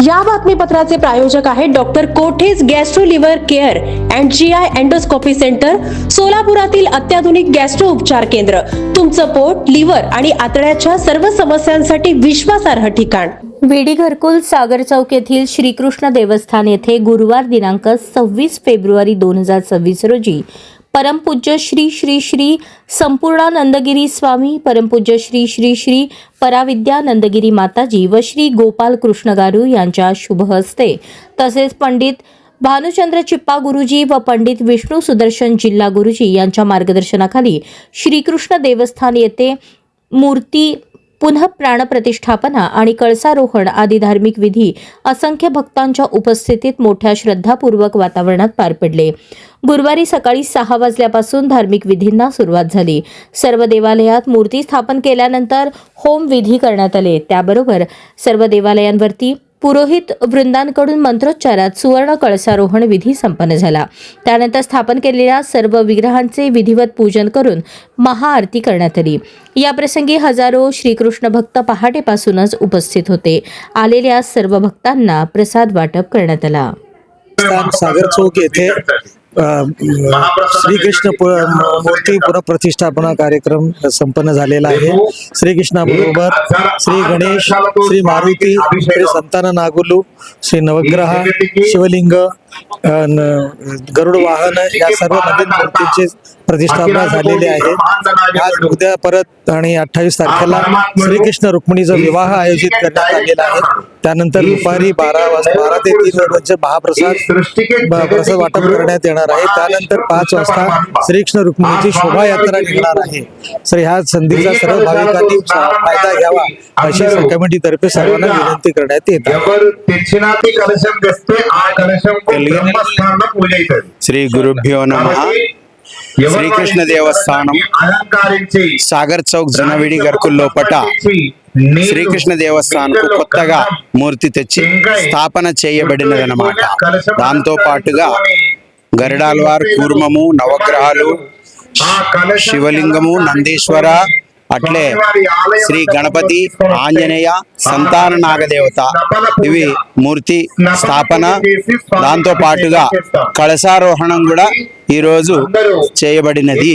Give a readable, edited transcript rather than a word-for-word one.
या बातमीपत्राचे प्रायोजक आहेत डॉक्टर कोठेज gastro liver care and GI endoscopy centre, सोलापुरातील अत्याधुनिक गॅस्ट्रो उपचार केंद्र. तुमचं पोट, लिव्हर आणि आतड्याच्या सर्व समस्यांसाठी विश्वासार्ह ठिकाण. वेडी घरकुल, सागर चौक येथील श्रीकृष्ण देवस्थान येथे गुरुवार दिनांक 26 फेब्रुवारी 2026 रोजी परमपूज्य श्री श्री श्री संपूर्णानंदगिरी स्वामी, परमपूज्य श्री श्री श्री पराविद्या नंदगिरी माताजी व श्री गोपाल कृष्ण गारू यांच्या शुभ हस्ते तसेच पंडित भानुचंद्र चिप्पा गुरुजी व पंडित विष्णू सुदर्शन जिल्हा गुरुजी यांच्या मार्गदर्शनाखाली श्रीकृष्ण देवस्थान येथे मूर्ती पुनः प्राणप्रतिष्ठापना आणि कळसारोहण आदी धार्मिक विधी असंख्य भक्तांच्या उपस्थितीत मोठ्या श्रद्धापूर्वक वातावरणात पार पडले. गुरुवारी सकाळी 6 वाजल्यापासून धार्मिक विधींना सुरुवात झाली. सर्व देवालयात मूर्ती स्थापन केल्यानंतर होम विधी करण्यात आले. त्याबरोबर सर्व देवालयांवरती पुरोहित वृंदांकडून मंत्रोच्चारात सुवर्ण कळसारोहण विधी संपन्न झाला. त्यानंतर स्थापन केलेल्या सर्व विग्रहांचे विधिवत पूजन करून महाआरती करण्यात आली. या प्रसंगी हजारो श्रीकृष्ण भक्त पहाटेपासूनच उपस्थित होते. आलेल्या सर्व भक्तांना प्रसाद वाटप करण्यात आला. सागर चौक येथे श्रीकृष्ण मूर्ती पुनःप्रतिष्ठापना कार्यक्रम संपन्न झालेला आहे. श्रीकृष्णाबरोबर श्री गणेश, श्री मारुती, श्री संतान नागुलू, श्री नवग्रह, शिवलिंग, गरुड वाहन या सर्व नवीन मूर्तींची प्रतिष्ठापना झालेली आहे. आज उद्या परत आणि 28 तारखेला श्रीकृष्ण रुक्मिणीचा विवाह आयोजित करण्यात आलेला आहे. त्यानंतर दुपारी 12 ते 3 वाजेपर्यंत महाप्रसाद वाटप करण्यात येणार आहे. त्यानंतर 5 वाजता श्रीकृष्ण रुक्मिणीची शोभायात्रा निघणार आहे. तर ह्या संधीचा सर्व भाविकांनी फायदा घ्यावा अशी कमिटीतर्फे सर्वांना विनंती करण्यात येत आहे. श्री गुरुभ्यो नमः. శ్రీకృష్ణ దేవస్థానం సాగర్ చౌక్ జనవిడి గర్కుల్ లోపట శ్రీకృష్ణ దేవస్థానంకు కొత్తగా మూర్తి తెచ్చి స్థాపన చేయబడినదన్నమాట. దాంతో పాటుగా గరుడాల్వార్, కూర్మము, నవగ్రహాలు, శివలింగము, నందీశ్వర, అట్లే శ్రీ గణపతి, ఆంజనేయ, సంతాన నాగదేవత ఇవి మూర్తి స్థాపన. దాంతో పాటుగా కలశారోహణం కూడా ఈరోజు చేయబడినది.